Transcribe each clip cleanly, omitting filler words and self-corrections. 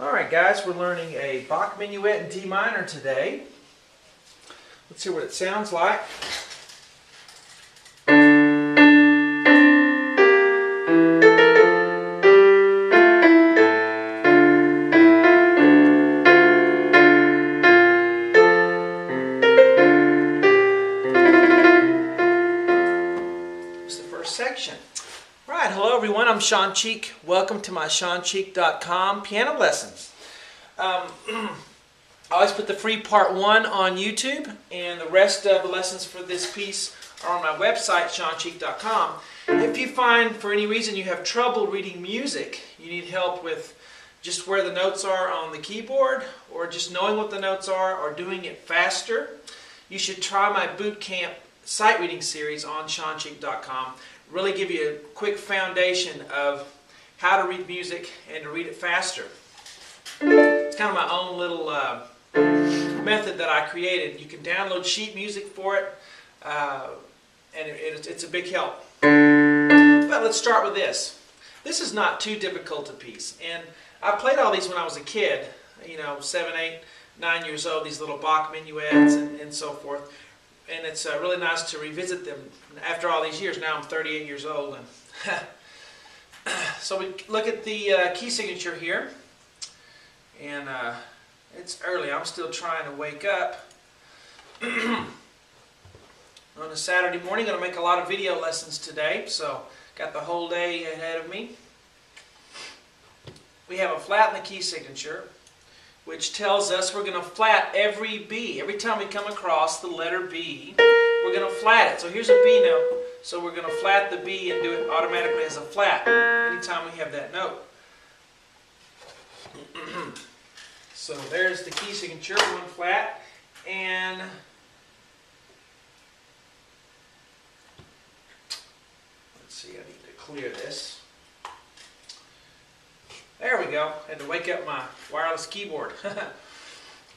Alright guys, we're learning a Bach Minuet in D minor today. Let's hear what it sounds like. It's the first section. Alright, hello everyone, I'm Sean Cheek. Welcome to my SeanCheek.com piano lessons. I always put the free part 1 on YouTube, and the rest of the lessons for this piece are on my website, SeanCheek.com. If you find for any reason you have trouble reading music, you need help with just where the notes are on the keyboard, or just knowing what the notes are, or doing it faster, you should try my boot camp sight reading series on SeanCheek.com. Really give you a quick foundation of how to read music and to read it faster. It's kind of my own little method that I created. You can download sheet music for it, and it's a big help. But let's start with this. This is not too difficult a piece, and I played all these when I was a kid, 7, 8, 9 years old, these little Bach minuets and so forth. And it's really nice to revisit them after all these years. Now I'm 38 years old. And so we look at the key signature here. And it's early. I'm still trying to wake up. On a Saturday morning, I'm going to make a lot of video lessons today. So got the whole day ahead of me. We have a flat in the key signature, which tells us we're going to flat every B. Every time we come across the letter B, we're going to flat it. So here's a B note. So we're going to flat the B and do it automatically as a flat anytime we have that note. So there's the key signature, one flat. And let's see, I need to clear this. There we go. Had to wake up my wireless keyboard.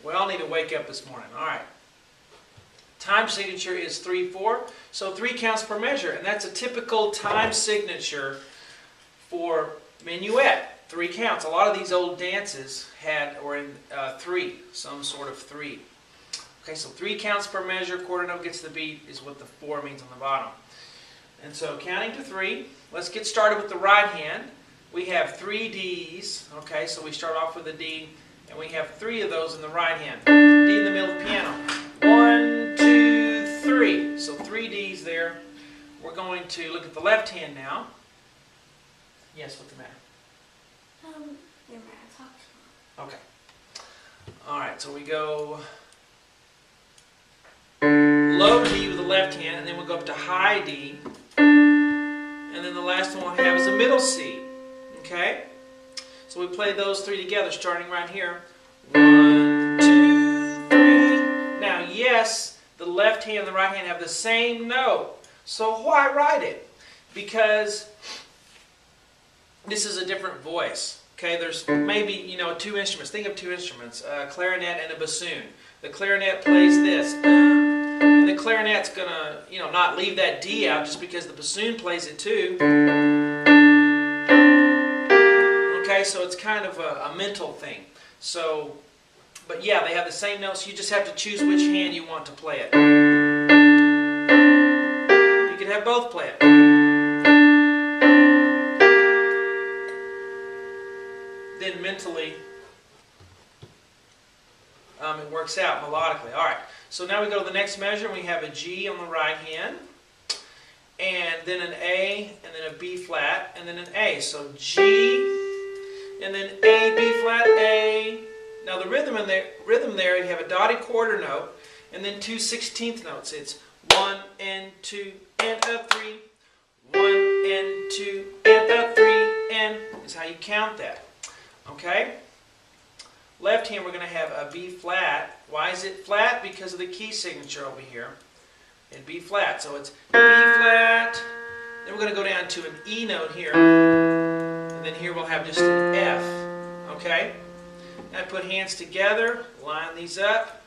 We all need to wake up this morning. All right. Time signature is 3/4. So 3 counts per measure. And that's a typical time signature for minuet. 3 counts. A lot of these old dances were in 3. Some sort of 3. Okay, so 3 counts per measure. Quarter note gets the beat is what the 4 means on the bottom. And so counting to 3. Let's get started with the right hand. We have 3 Ds, okay, so we start off with a D, and we have 3 of those in the right hand. D in the middle of the piano. 1, 2, 3. So 3 Ds there. We're going to look at the left hand now. Yes, what's the matter? Never mind, I talked to Okay. Alright, so we go low D with the left hand, and then we'll go up to high D. And then the last one we'll have is a middle C. Okay? So we play those 3 together, starting right here. 1, 2, 3. Now, yes, the left hand and the right hand have the same note. So why write it? Because this is a different voice. Okay, there's maybe, 2 instruments. Think of 2 instruments, a clarinet and a bassoon. The clarinet plays this. And the clarinet's going to, not leave that D out just because the bassoon plays it too. Okay, so it's kind of a mental thing. So, but yeah, they have the same notes. You just have to choose which hand you want to play it. You can have both play it. Then mentally, it works out melodically. All right, so now we go to the next measure. We have a G on the right hand, and then an A, and then a B flat, and then an A. So G, and then A, B flat, A. Now the rhythm there, you have a dotted quarter note, and then 2 16th notes. It's 1 and 2 and a 3, 1 and 2 and a 3, and is how you count that. Okay? Left hand we're going to have a B flat. Why is it flat? Because of the key signature over here. And B flat. So it's B flat. Then we're going to go down to an E note here. And then here we'll have just an F. Okay? Now put hands together. Line these up.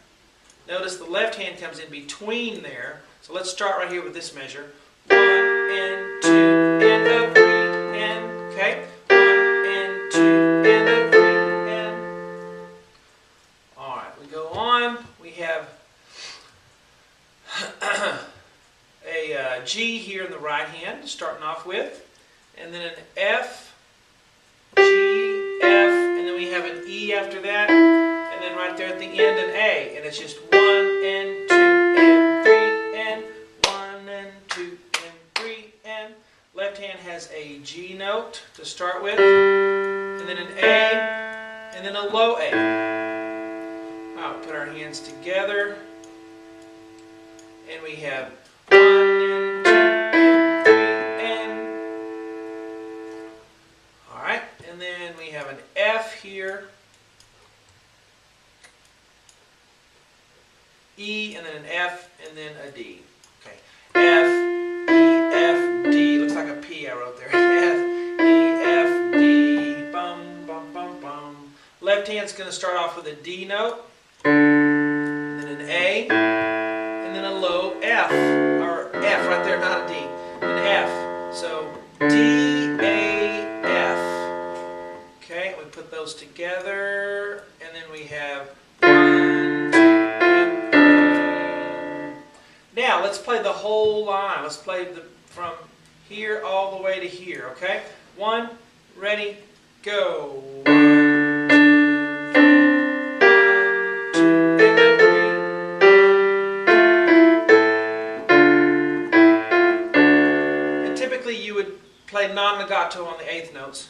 Notice the left hand comes in between there. So let's start right here with this measure. 1 and 2 and a 3 and, okay? 1 and 2 and a 3 and starting off with, and then an F, G, F, and then we have an E after that, and then right there at the end an A, and it's just 1 and 2 and 3 and 1 and 2 and 3 and left hand has a G note to start with, and then an A, and then a low A. I'll put our hands together, and we have 1 and 2 and 3 and. Alright, and then we have an F here, E, and then an F, and then a D. Okay, F, E, F, D. Looks like a P I wrote there. F, E, F, D. Bum, bum, bum, bum. Left hand's going to start off with a D note, and then an A, and then a low F, or F right there, not a D, an F. So D, A, F. Okay, we put those together, and then we have 1, 2, and 3. Now let's play the whole line. Let's play from here all the way to here. Okay, 1, ready, go. 1, 2, 3. Typically you would play non-legato on the 8th notes.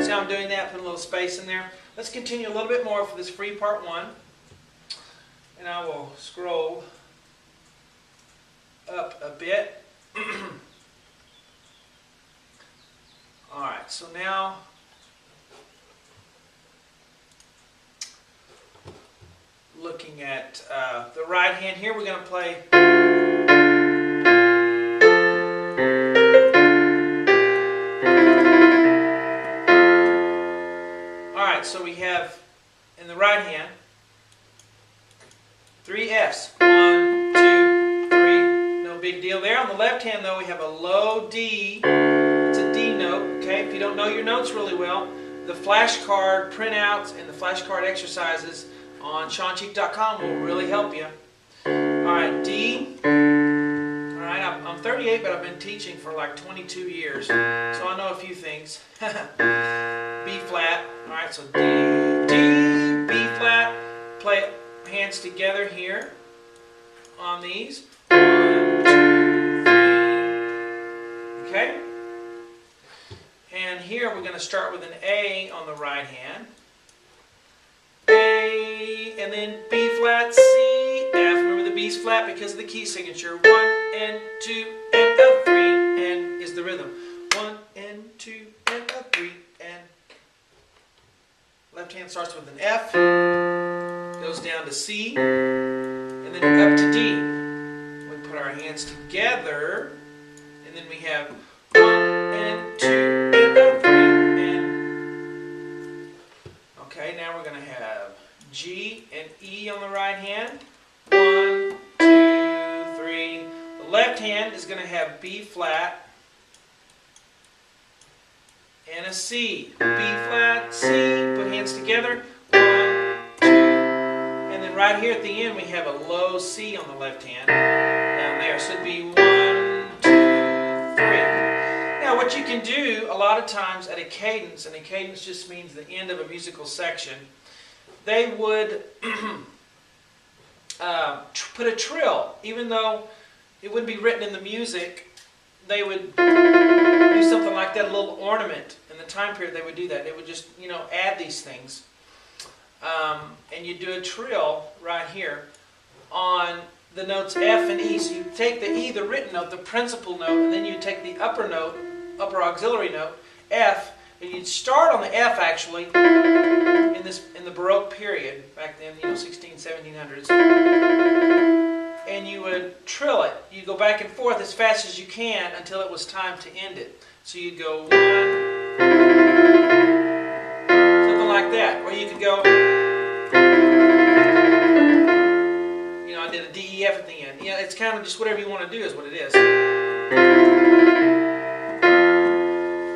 See how I'm doing that? Put a little space in there. Let's continue a little bit more for this free part 1. And I will scroll up a bit. Alright, so now looking at the right hand here, we're going to play. Alright, so we have in the right hand 3 Fs. 1, 2, 3. No big deal there. On the left hand, though, we have a low D. It's a D note. Okay, if you don't know your notes really well, the flashcard printouts and the flashcard exercises on SeanCheek.com will really help you. Alright, D. Alright, I'm 38, but I've been teaching for like 22 years, so I know a few things. B flat. Alright, so D, D, B flat. Play hands together here on these. 1, 2, 3. Okay? And here we're going to start with an A on the right hand. A, and then B flat, C, F. Remember the B's flat because of the key signature. 1 and 2 and a 3 and is the rhythm. 1 and 2 and a 3 and. Left hand starts with an F, goes down to C, and then up to D. We put our hands together, and then we have 1 and 2 and a 3 and. Okay, now we're going to have G and E on the right hand. 1, 2, 3. The left hand is going to have B flat and a C. B flat, C. Put hands together. 1, 2. And then right here at the end we have a low C on the left hand. Down there. So it'd be 1, 2, 3. Now what you can do a lot of times at a cadence, and a cadence just means the end of a musical section, they would put a trill. Even though it wouldn't be written in the music, they would do something like that, a little ornament. In the time period they would do that. They would just, add these things. And you do a trill right here on the notes F and E. So you take the E, the written note, the principal note, and then you take the upper note, upper auxiliary note, F, and you'd start on the F actually in the Baroque period, back then, 1700s, and you would trill it. You go back and forth as fast as you can until it was time to end it. So you'd go 1, something like that, or you could go, I did a D, E, F at the end. It's kind of just whatever you want to do is what it is.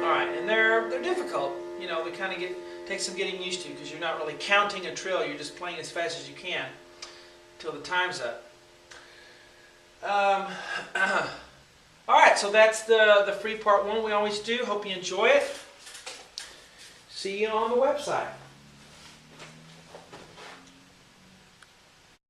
Alright, and And they're difficult. You know, they kind of take some getting used to because you're not really counting a trill. You're just playing as fast as you can till the time's up. All right, so that's the free part one we always do. Hope you enjoy it. See you on the website.